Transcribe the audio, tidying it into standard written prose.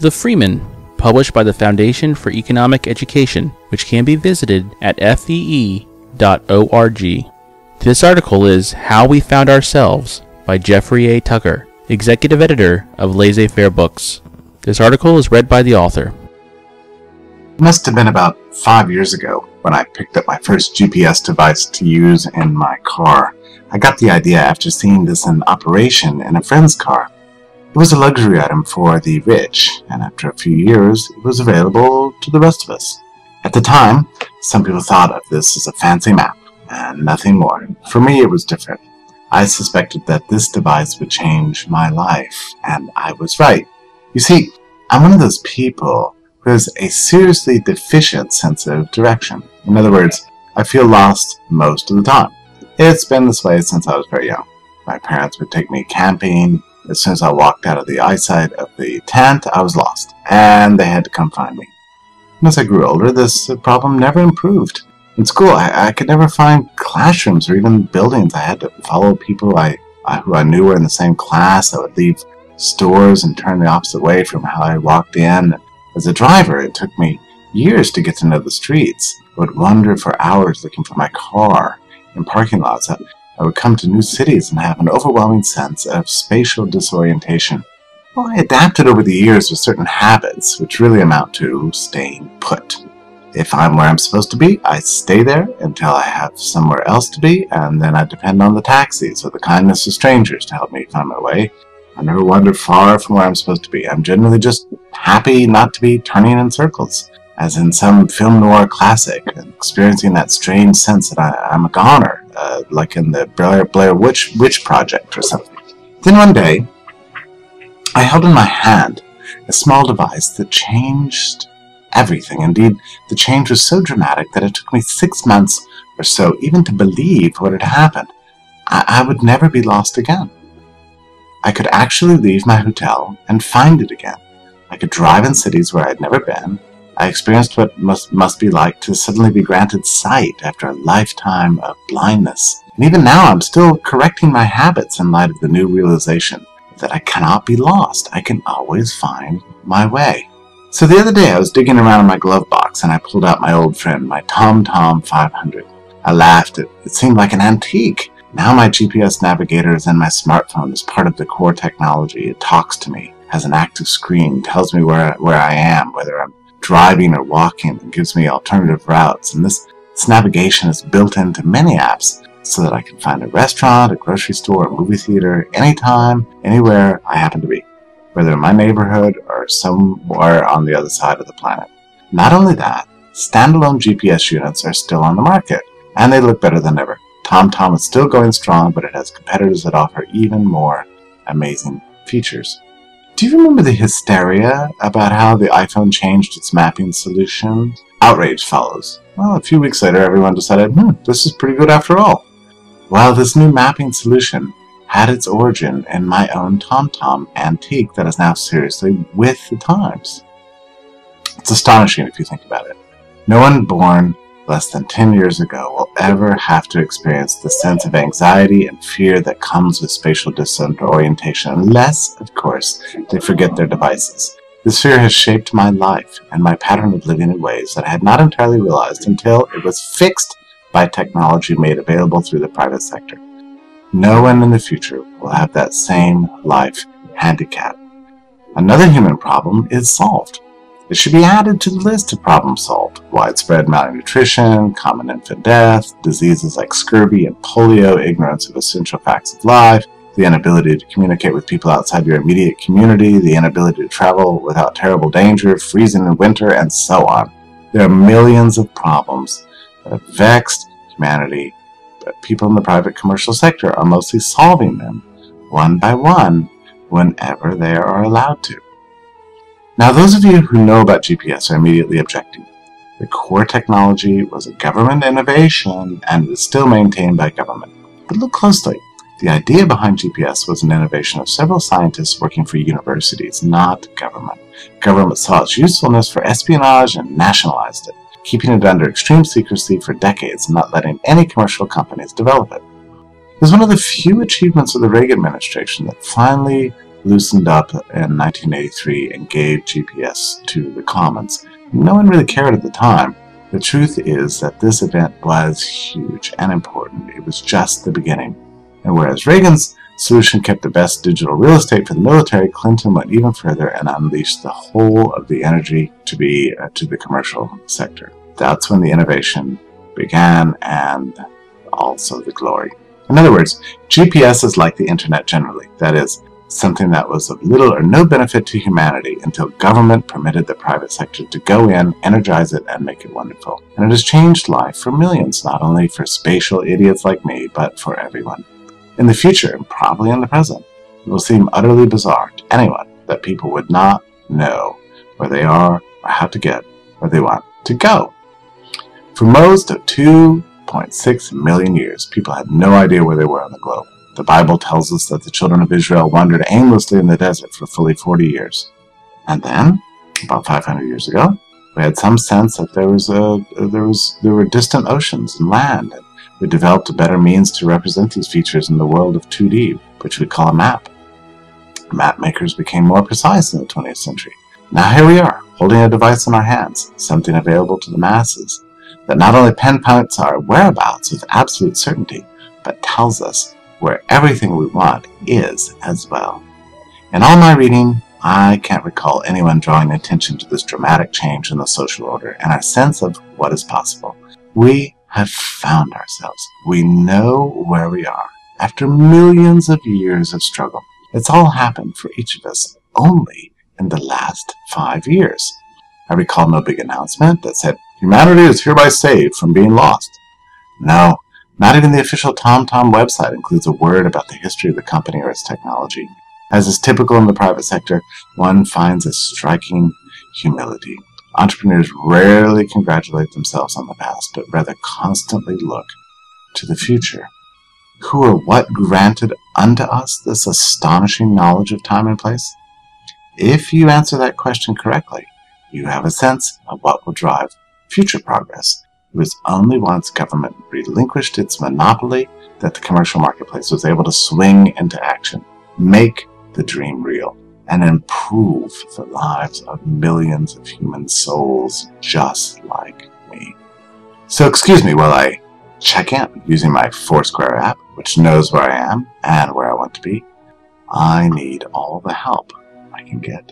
The Freeman, published by the Foundation for Economic Education, which can be visited at fee.org. This article is How We Found Ourselves by Jeffrey A. Tucker, Executive Editor of Laissez Faire Books. This article is read by the author. It must have been about 5 years ago when I picked up my first GPS device to use in my car. I got the idea after seeing this in operation in a friend's car. It was a luxury item for the rich, and after a few years, it was available to the rest of us. At the time, some people thought of this as a fancy map, and nothing more. For me, it was different. I suspected that this device would change my life, and I was right. You see, I'm one of those people who has a seriously deficient sense of direction. In other words, I feel lost most of the time. It's been this way since I was very young. My parents would take me camping. As soon as I walked out of the eyesight of the tent, I was lost, and they had to come find me. And as I grew older, this problem never improved. In school, I could never find classrooms or even buildings. I had to follow people who I knew were in the same class. I would leave stores and turn the opposite way from how I walked in. As a driver, it took me years to get to know the streets. I would wander for hours looking for my car in parking lots. I would come to new cities and have an overwhelming sense of spatial disorientation. Well, I adapted over the years with certain habits, which really amount to staying put. If I'm where I'm supposed to be, I stay there until I have somewhere else to be, and then I depend on the taxis or the kindness of strangers to help me find my way. I never wander far from where I'm supposed to be. I'm generally just happy not to be turning in circles, as in some film noir classic, experiencing that strange sense that I'm a goner, like in the Blair Witch Project or something. Then one day, I held in my hand a small device that changed everything. Indeed, the change was so dramatic that it took me 6 months or so even to believe what had happened. I would never be lost again. I could actually leave my hotel and find it again. I could drive in cities where I'd never been. I experienced what must be like to suddenly be granted sight after a lifetime of blindness. And even now, I'm still correcting my habits in light of the new realization that I cannot be lost. I can always find my way. So the other day, I was digging around in my glove box, and I pulled out my old friend, my TomTom 500. I laughed. It seemed like an antique. Now my GPS navigator is in my smartphone as part of the core technology. It talks to me, has an active screen, tells me where I am, whether I'm driving or walking, and gives me alternative routes. And this navigation is built into many apps so that I can find a restaurant, a grocery store, a movie theater, anytime, anywhere I happen to be, whether in my neighborhood or somewhere on the other side of the planet. Not only that, standalone GPS units are still on the market, and they look better than ever. TomTom is still going strong, but it has competitors that offer even more amazing features. Do you remember the hysteria about how the iPhone changed its mapping solution? Outrage follows. Well, a few weeks later, everyone decided, this is pretty good after all. Well, this new mapping solution had its origin in my own TomTom antique that is now seriously with the times. It's astonishing if you think about it. No one born less than 10 years ago will ever have to experience the sense of anxiety and fear that comes with spatial disorientation, unless, of course, they forget their devices. This fear has shaped my life and my pattern of living in ways that I had not entirely realized until it was fixed by technology made available through the private sector. No one in the future will have that same life handicap. Another human problem is solved. It should be added to the list of problems solved. Widespread malnutrition, common infant death, diseases like scurvy and polio, ignorance of essential facts of life, the inability to communicate with people outside your immediate community, the inability to travel without terrible danger, freezing in winter, and so on. There are millions of problems that have vexed humanity, but people in the private commercial sector are mostly solving them, one by one, whenever they are allowed to. Now, those of you who know about GPS are immediately objecting. The core technology was a government innovation and is still maintained by government. But look closely. The idea behind GPS was an innovation of several scientists working for universities, not government. Government saw its usefulness for espionage and nationalized it, keeping it under extreme secrecy for decades and not letting any commercial companies develop it. It was one of the few achievements of the Reagan administration that finally loosened up in 1983 and gave GPS to the commons. No one really cared at the time. The truth is that this event was huge and important. It was just the beginning. And whereas Reagan's solution kept the best digital real estate for the military, Clinton went even further and unleashed the whole of the energy to the commercial sector. That's when the innovation began and also the glory. In other words, GPS is like the internet generally. That is, something that was of little or no benefit to humanity until government permitted the private sector to go in, energize it, and make it wonderful. And it has changed life for millions, not only for spatial idiots like me, but for everyone. In the future, and probably in the present, it will seem utterly bizarre to anyone that people would not know where they are or how to get where they want to go. For most of 2.6 million years, people had no idea where they were on the globe. The Bible tells us that the children of Israel wandered aimlessly in the desert for fully 40 years. And then, about 500 years ago, we had some sense that there were distant oceans and land, and we developed a better means to represent these features in the world of 2D, which we call a map. Map makers became more precise in the 20th century. Now here we are, holding a device in our hands, something available to the masses, that not only pinpoints our whereabouts with absolute certainty, but tells us where everything we want is as well. In all my reading, I can't recall anyone drawing attention to this dramatic change in the social order and our sense of what is possible. We have found ourselves. We know where we are. After millions of years of struggle, it's all happened for each of us only in the last 5 years. I recall no big announcement that said, "Humanity is hereby saved from being lost." No, not even the official TomTom website includes a word about the history of the company or its technology. As is typical in the private sector, one finds a striking humility. Entrepreneurs rarely congratulate themselves on the past, but rather constantly look to the future. Who or what granted unto us this astonishing knowledge of time and place? If you answer that question correctly, you have a sense of what will drive future progress. It was only once government relinquished its monopoly that the commercial marketplace was able to swing into action, make the dream real, and improve the lives of millions of human souls just like me. So excuse me while I check in using my Foursquare app, which knows where I am and where I want to be. I need all the help I can get.